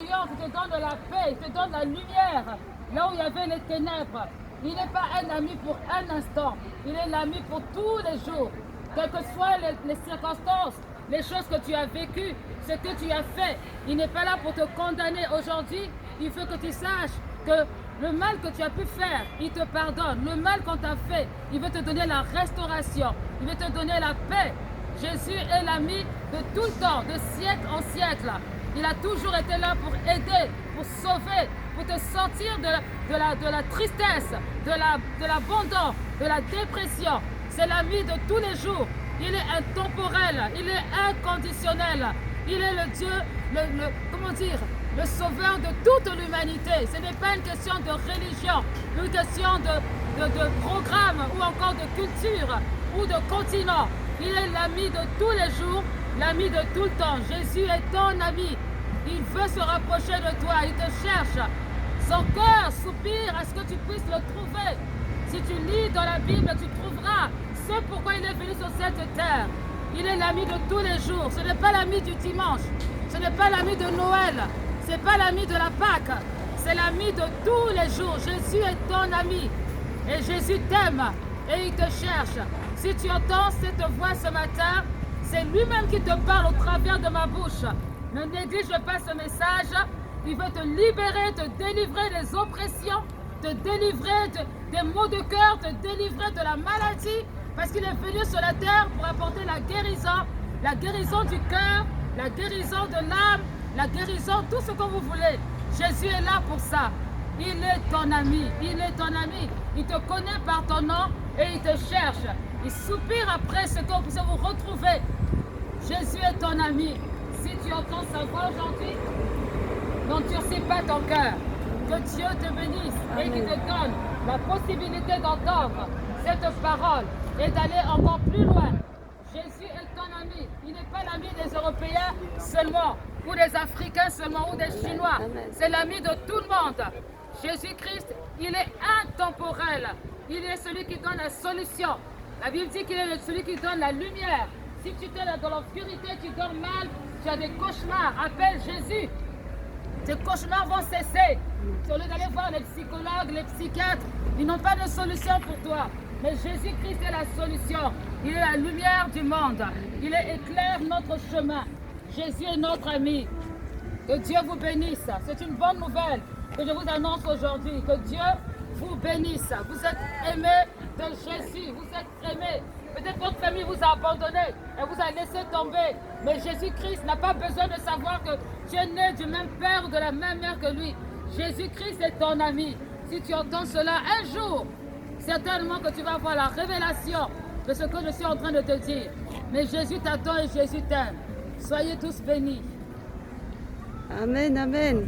t'oriente, il te donne la paix, il te donne la lumière. Là où il y avait les ténèbres, il n'est pas un ami pour un instant, il est l'ami pour tous les jours. Quelles que soient les circonstances, les choses que tu as vécues, ce que tu as fait, il n'est pas là pour te condamner aujourd'hui. Il faut que tu saches que le mal que tu as pu faire, il te pardonne. Le mal qu'on t'a fait, il veut te donner la restauration, il veut te donner la paix. Jésus est l'ami de tout le temps, de siècle en siècle. Il a toujours été là pour aider, pour sauver, pour te sortir de la tristesse, de l'abandon, de la dépression. C'est l'ami de tous les jours. Il est intemporel, il est inconditionnel. Il est le Dieu, comment dire, le sauveur de toute l'humanité. Ce n'est pas une question de religion, une question de programme ou encore de culture ou de continent. Il est l'ami de tous les jours, l'ami de tout le temps. Jésus est ton ami. Il veut se rapprocher de toi, il te cherche. Son cœur soupire à ce que tu puisses le trouver. Si tu lis dans la Bible, tu trouveras ce pourquoi il est venu sur cette terre. Il est l'ami de tous les jours. Ce n'est pas l'ami du dimanche. Ce n'est pas l'ami de Noël. Ce n'est pas l'ami de la Pâque. C'est l'ami de tous les jours. Jésus est ton ami. Et Jésus t'aime. Et il te cherche. Si tu entends cette voix ce matin, c'est lui-même qui te parle au travers de ma bouche. Ne néglige pas ce message. Il veut te libérer, te délivrer des oppressions, te délivrer des maux de cœur, te délivrer de la maladie, parce qu'il est venu sur la terre pour apporter la guérison du cœur, la guérison de l'âme, la guérison, tout ce que vous voulez. Jésus est là pour ça. Il est ton ami, il est ton ami. Il te connaît par ton nom et il te cherche. Il soupire après ce que vous puissiez vous retrouver. Jésus est ton ami. Si tu entends sa voix aujourd'hui, n'endurcis pas ton cœur. Que Dieu te bénisse et qu'il te donne la possibilité d'entendre cette parole et d'aller encore plus loin. Jésus est ton ami. Il n'est pas l'ami des Européens seulement, ou des Africains seulement, ou des Chinois. C'est l'ami de tout le monde. Jésus-Christ, il est intemporel. Il est celui qui donne la solution. La Bible dit qu'il est celui qui donne la lumière. Si tu es dans l'obscurité, tu dors mal, tu as des cauchemars, appelle Jésus. Tes cauchemars vont cesser. Au lieu d'aller voir les psychologues, les psychiatres, ils n'ont pas de solution pour toi. Mais Jésus-Christ est la solution. Il est la lumière du monde. Il éclaire notre chemin. Jésus est notre ami. Que Dieu vous bénisse. C'est une bonne nouvelle que je vous annonce aujourd'hui. Que Dieu vous bénisse. Vous êtes aimés de Jésus. Vous êtes aimés. Peut-être votre famille vous a abandonné et vous a laissé tomber. Mais Jésus-Christ n'a pas besoin de savoir que tu es né du même père ou de la même mère que lui. Jésus-Christ est ton ami. Si tu entends cela un jour, certainement que tu vas avoir la révélation de ce que je suis en train de te dire. Mais Jésus t'attend et Jésus t'aime. Soyez tous bénis. Amen, amen.